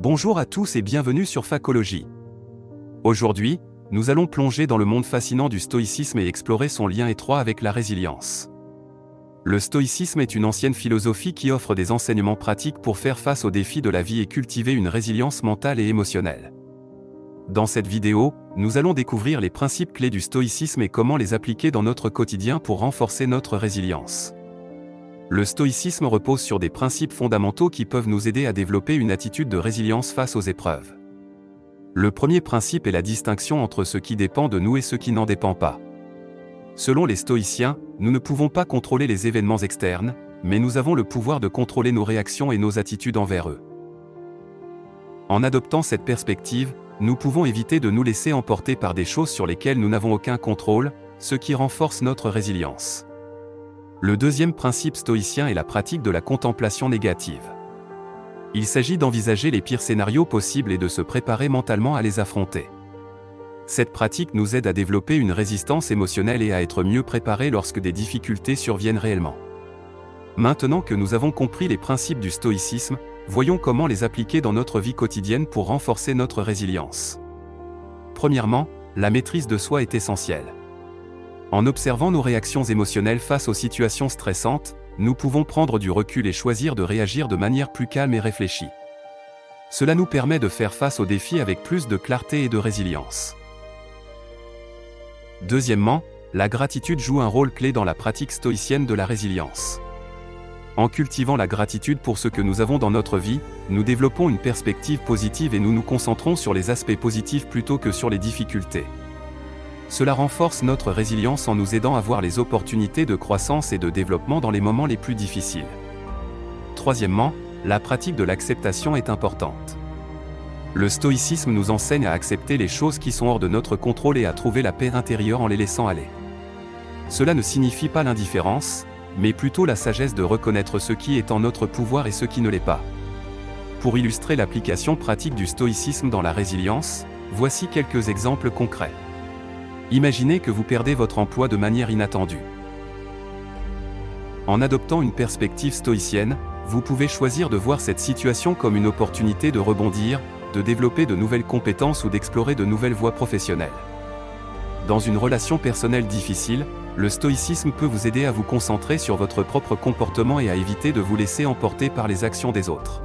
Bonjour à tous et bienvenue sur Facologie. Aujourd'hui, nous allons plonger dans le monde fascinant du stoïcisme et explorer son lien étroit avec la résilience. Le stoïcisme est une ancienne philosophie qui offre des enseignements pratiques pour faire face aux défis de la vie et cultiver une résilience mentale et émotionnelle. Dans cette vidéo, nous allons découvrir les principes clés du stoïcisme et comment les appliquer dans notre quotidien pour renforcer notre résilience. Le stoïcisme repose sur des principes fondamentaux qui peuvent nous aider à développer une attitude de résilience face aux épreuves. Le premier principe est la distinction entre ce qui dépend de nous et ce qui n'en dépend pas. Selon les stoïciens, nous ne pouvons pas contrôler les événements externes, mais nous avons le pouvoir de contrôler nos réactions et nos attitudes envers eux. En adoptant cette perspective, nous pouvons éviter de nous laisser emporter par des choses sur lesquelles nous n'avons aucun contrôle, ce qui renforce notre résilience. Le deuxième principe stoïcien est la pratique de la contemplation négative. Il s'agit d'envisager les pires scénarios possibles et de se préparer mentalement à les affronter. Cette pratique nous aide à développer une résistance émotionnelle et à être mieux préparés lorsque des difficultés surviennent réellement. Maintenant que nous avons compris les principes du stoïcisme, voyons comment les appliquer dans notre vie quotidienne pour renforcer notre résilience. Premièrement, la maîtrise de soi est essentielle. En observant nos réactions émotionnelles face aux situations stressantes, nous pouvons prendre du recul et choisir de réagir de manière plus calme et réfléchie. Cela nous permet de faire face aux défis avec plus de clarté et de résilience. Deuxièmement, la gratitude joue un rôle clé dans la pratique stoïcienne de la résilience. En cultivant la gratitude pour ce que nous avons dans notre vie, nous développons une perspective positive et nous nous concentrons sur les aspects positifs plutôt que sur les difficultés. Cela renforce notre résilience en nous aidant à voir les opportunités de croissance et de développement dans les moments les plus difficiles. Troisièmement, la pratique de l'acceptation est importante. Le stoïcisme nous enseigne à accepter les choses qui sont hors de notre contrôle et à trouver la paix intérieure en les laissant aller. Cela ne signifie pas l'indifférence, mais plutôt la sagesse de reconnaître ce qui est en notre pouvoir et ce qui ne l'est pas. Pour illustrer l'application pratique du stoïcisme dans la résilience, voici quelques exemples concrets. Imaginez que vous perdez votre emploi de manière inattendue. En adoptant une perspective stoïcienne, vous pouvez choisir de voir cette situation comme une opportunité de rebondir, de développer de nouvelles compétences ou d'explorer de nouvelles voies professionnelles. Dans une relation personnelle difficile, le stoïcisme peut vous aider à vous concentrer sur votre propre comportement et à éviter de vous laisser emporter par les actions des autres.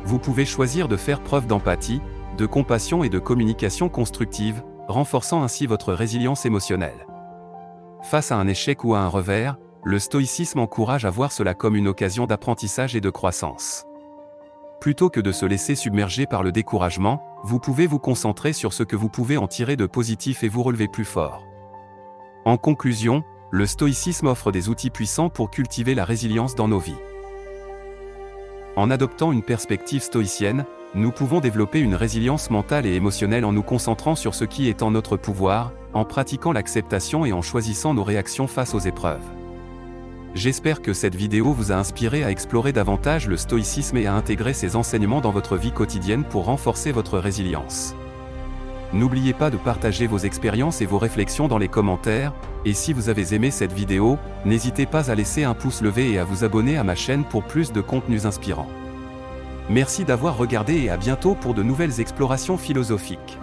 Vous pouvez choisir de faire preuve d'empathie, de compassion et de communication constructive, renforçant ainsi votre résilience émotionnelle. Face à un échec ou à un revers, le stoïcisme encourage à voir cela comme une occasion d'apprentissage et de croissance. Plutôt que de se laisser submerger par le découragement, vous pouvez vous concentrer sur ce que vous pouvez en tirer de positif et vous relever plus fort. En conclusion, le stoïcisme offre des outils puissants pour cultiver la résilience dans nos vies. En adoptant une perspective stoïcienne, nous pouvons développer une résilience mentale et émotionnelle en nous concentrant sur ce qui est en notre pouvoir, en pratiquant l'acceptation et en choisissant nos réactions face aux épreuves. J'espère que cette vidéo vous a inspiré à explorer davantage le stoïcisme et à intégrer ses enseignements dans votre vie quotidienne pour renforcer votre résilience. N'oubliez pas de partager vos expériences et vos réflexions dans les commentaires, et si vous avez aimé cette vidéo, n'hésitez pas à laisser un pouce levé et à vous abonner à ma chaîne pour plus de contenus inspirants. Merci d'avoir regardé et à bientôt pour de nouvelles explorations philosophiques.